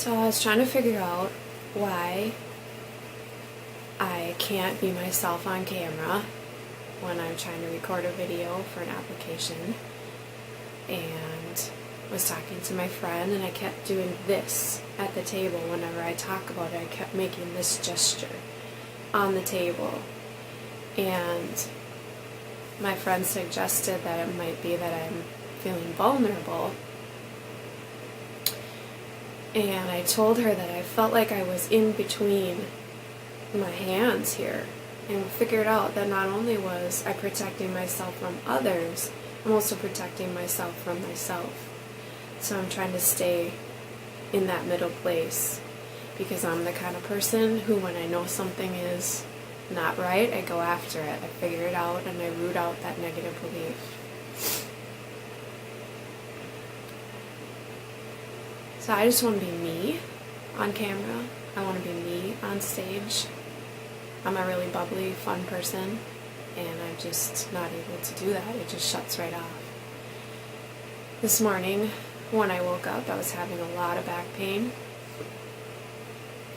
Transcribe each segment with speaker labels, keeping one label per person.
Speaker 1: So I was trying to figure out why I can't be myself on camera when I'm trying to record a video for an application, and was talking to my friend, and I kept doing this at the table. Whenever I talk about it, I kept making this gesture on the table, and my friend suggested that it might be that I'm feeling vulnerable. And I told her that I felt like I was in between my hands here, and figured out that not only was I protecting myself from others, I'm also protecting myself from myself. So I'm trying to stay in that middle place, because I'm the kind of person who, when I know something is not right, I go after it. I figure it out and I root out that negative belief. So I just want to be me on camera. I want to be me on stage. I'm a really bubbly, fun person, and I'm just not able to do that. It just shuts right off. This morning, when I woke up, I was having a lot of back pain.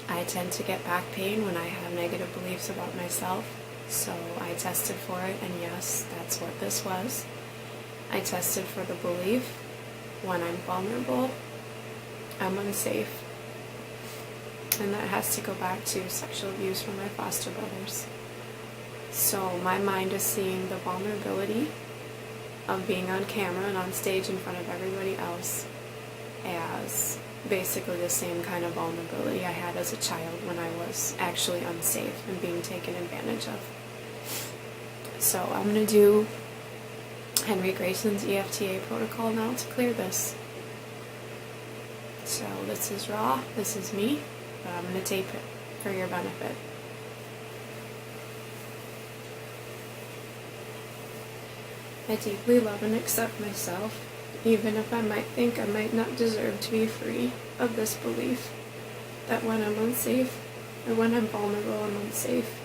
Speaker 1: I tend to get back pain when I have negative beliefs about myself, so I tested for it, and yes, that's what this was. I tested for the belief, when I'm vulnerable, I'm unsafe. And that has to go back to sexual abuse from my foster brothers. So my mind is seeing the vulnerability of being on camera and on stage in front of everybody else as basically the same kind of vulnerability I had as a child when I was actually unsafe and being taken advantage of. So I'm going to do Henry Grayson's EFTA protocol now to clear this. So this is raw, this is me, but I'm going to tape it for your benefit. I deeply love and accept myself, even if I might think I might not deserve to be free of this belief that when I'm unsafe, or when I'm vulnerable, I'm unsafe.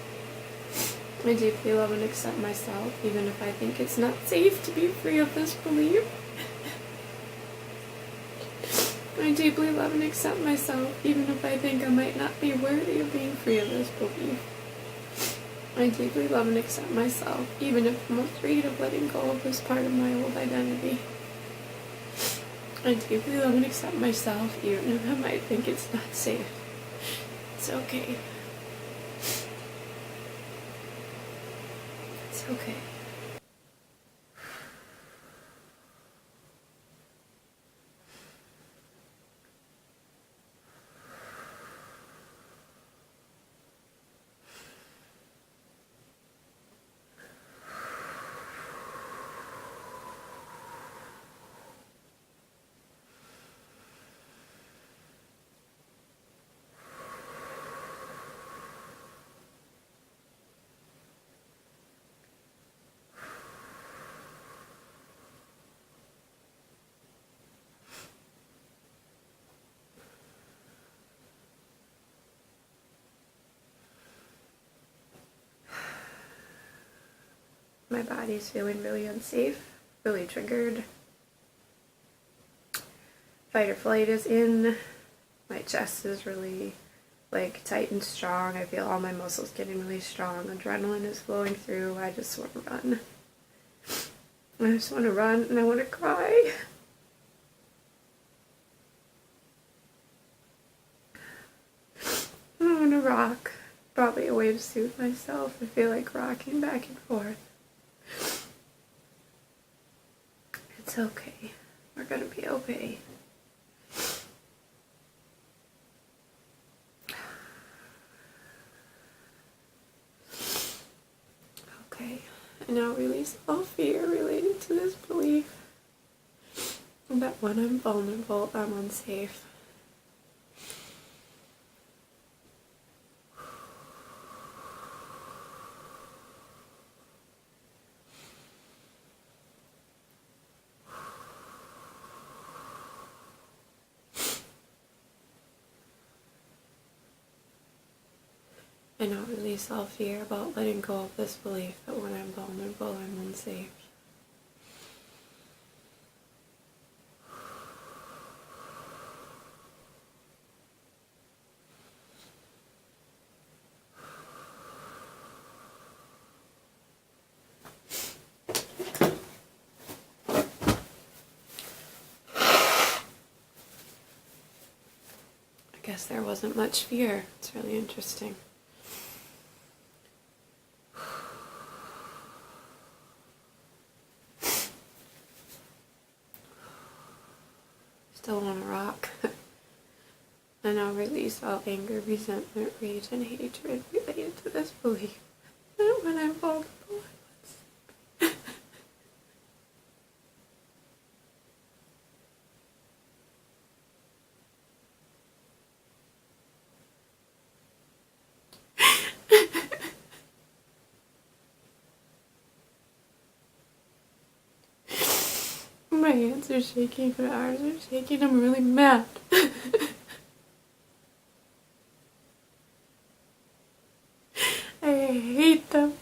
Speaker 1: I deeply love and accept myself, even if I think it's not safe to be free of this belief. I deeply love and accept myself, even if I think I might not be worthy of being free of this belief. I deeply love and accept myself, even if I'm afraid of letting go of this part of my old identity. I deeply love and accept myself, even if I might think it's not safe. It's okay. It's okay. My body's feeling really unsafe, really triggered. Fight or flight is in. My chest is really tight and strong. I feel all my muscles getting really strong. Adrenaline is flowing through. I just want to run. I just want to run and I want to cry. I want to rock. Probably a way to soothe myself. I feel like rocking back and forth. It's okay. We're gonna be okay. Okay. And now release all fear related to this belief that when I'm vulnerable, I'm unsafe. And I'll release all fear about letting go of this belief that when I'm vulnerable, I'm unsafe. guess there wasn't much fear. It's really interesting. Still want to rock. And I'll release all anger, resentment, rage, and hatred related to this belief that when I'm vulnerable, my hands are shaking, my arms are shaking, I'm really mad. I hate them.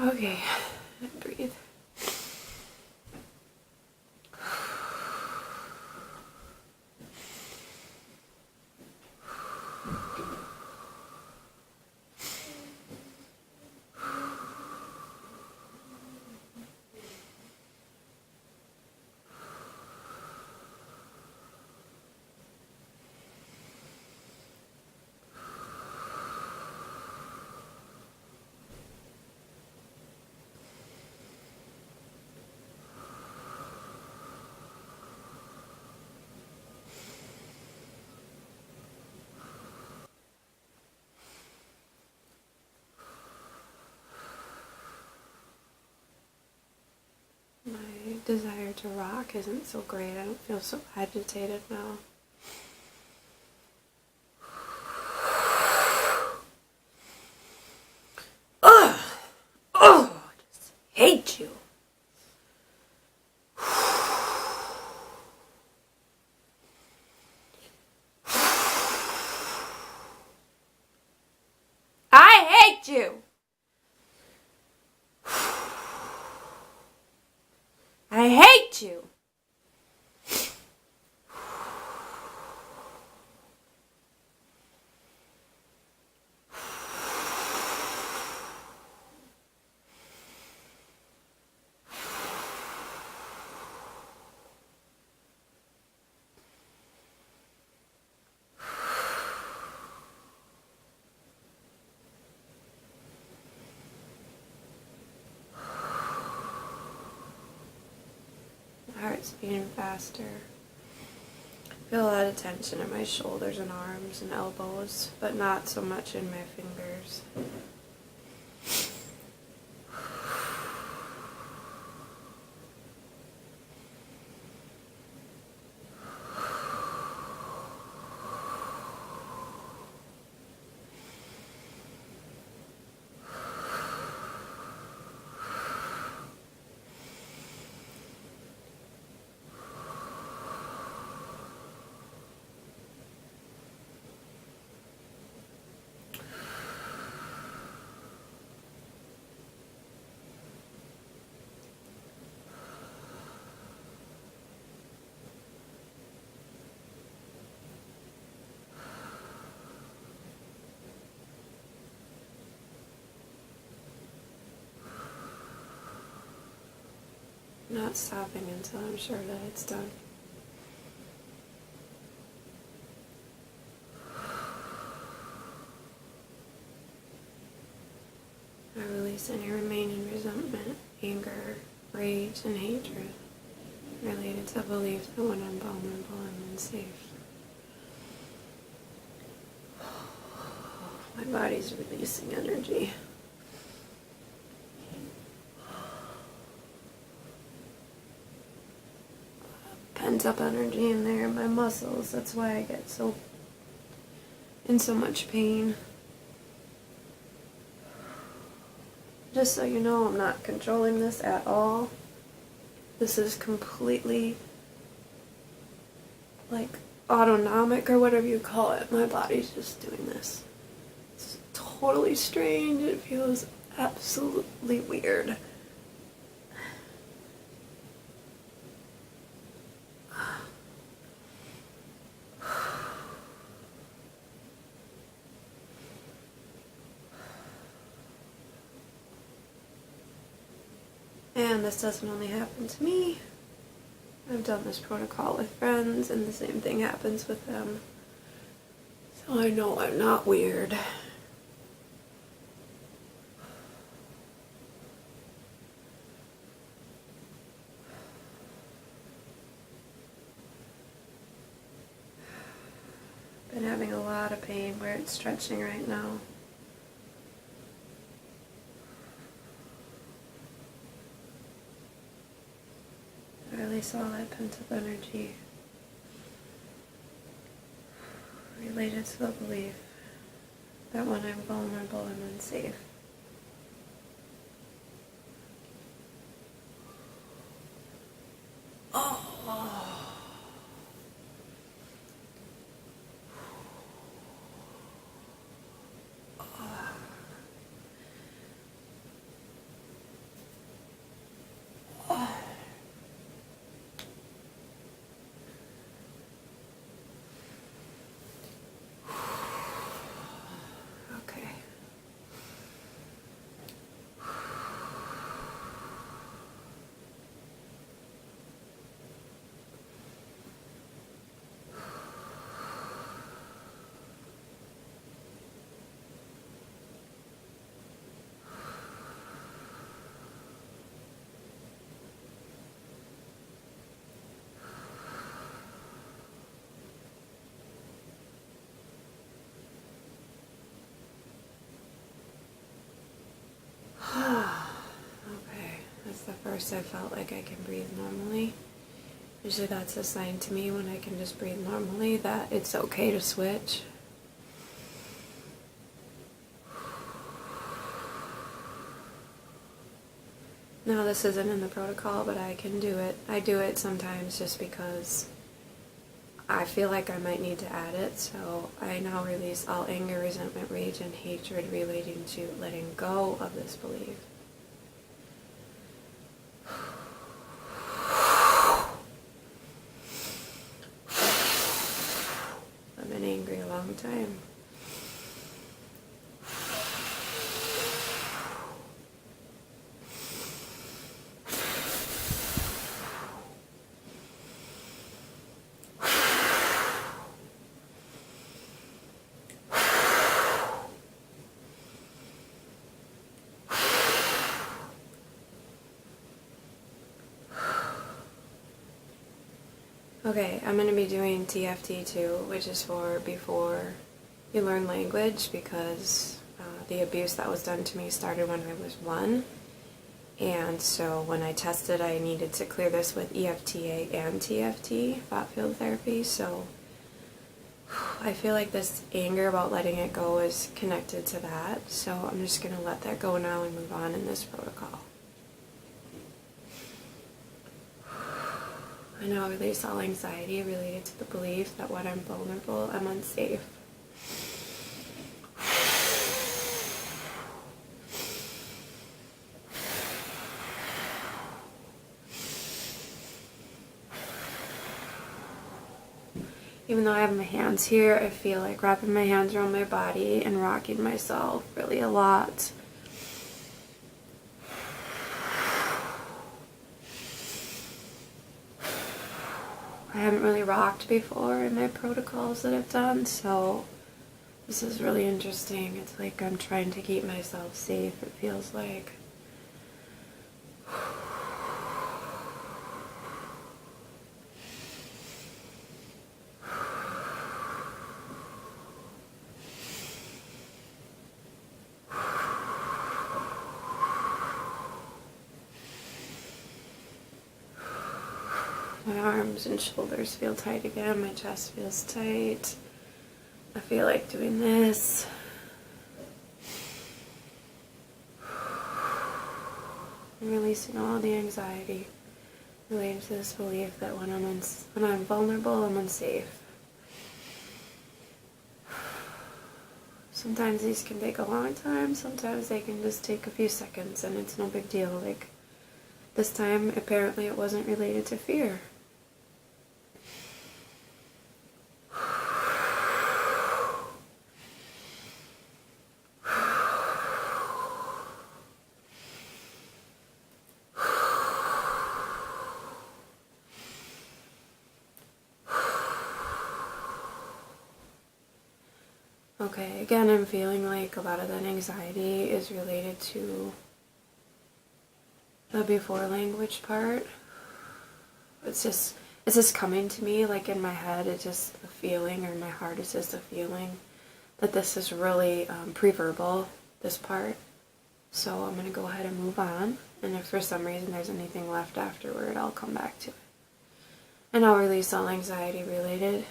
Speaker 1: Okay, breathe. My desire to rock isn't so great. I don't feel so agitated now. Ugh! Oh, I just hate you. I hate you. I hate you. My heart's beating faster. I feel a lot of tension in my shoulders and arms and elbows, but not so much in my fingers. Not stopping until I'm sure that it's done. I release any remaining resentment, anger, rage, and hatred related to belief that when I'm vulnerable, I'm unsafe. My body's releasing energy. Pent up energy in there in my muscles. That's why I get in so much pain. Just so you know, I'm not controlling this at all. This is completely like autonomic or whatever you call it. My body's just doing this. It's totally strange. It feels absolutely weird. And this doesn't only happen to me. I've done this protocol with friends and the same thing happens with them. So I know I'm not weird. Been having a lot of pain where it's stretching right now. I release all that pent-up energy related to the belief that when I'm vulnerable, I'm unsafe. Okay. Okay, that's the first I felt like I can breathe normally. Usually that's a sign to me when I can just breathe normally that it's okay to switch. Now this isn't in the protocol, but I can do it. I do it sometimes just because I feel like I might need to add it, so I now release all anger, resentment, rage, and hatred relating to letting go of this belief. I've been angry a long time. Okay, I'm going to be doing TFT too, which is for before you learn language, because the abuse that was done to me started when I was 1. And so when I tested, I needed to clear this with EFTA and TFT, thought field therapy. So I feel like this anger about letting it go is connected to that. So I'm just going to let that go now and move on in this protocol. I now release all anxiety related to the belief that when I'm vulnerable, I'm unsafe. Even though I have my hands here, I feel like wrapping my hands around my body and rocking myself really a lot. I haven't really rocked before in my protocols that I've done, so this is really interesting. It's like I'm trying to keep myself safe, it feels like. My arms and shoulders feel tight again, my chest feels tight. I feel like doing this. I'm releasing all the anxiety related to this belief that when I'm vulnerable, I'm unsafe. Sometimes these can take a long time, sometimes they can just take a few seconds and it's no big deal. Like this time, apparently it wasn't related to fear. Okay, again, I'm feeling like a lot of that anxiety is related to the before language part. It's just coming to me, like in my head, it's just a feeling, or in my heart, it's just a feeling that this is really pre-verbal, this part. So I'm going to go ahead and move on, and if for some reason there's anything left afterward, I'll come back to it. And I'll release all anxiety related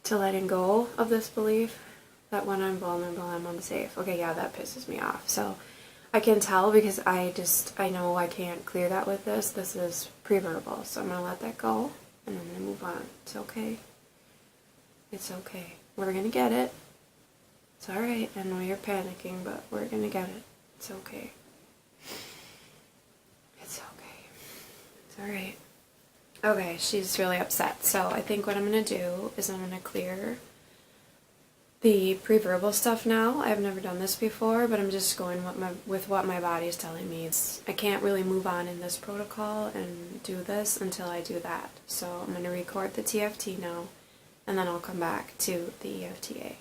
Speaker 1: to letting go of this belief that when I'm vulnerable, I'm unsafe. Okay, yeah, that pisses me off. So I can tell because I know I can't clear that with this. This is pre-verbal, so I'm going to let that go, and I'm going to move on. It's okay. It's okay. We're going to get it. It's alright. I know you're panicking, but we're going to get it. It's okay. It's okay. It's alright. Okay, she's really upset. So I think what I'm going to do is I'm going to clear the pre-verbal stuff now. I've never done this before, but I'm just going with what my body is telling me. I can't really move on in this protocol and do this until I do that. So I'm going to record the TFT now, and then I'll come back to the EFTA.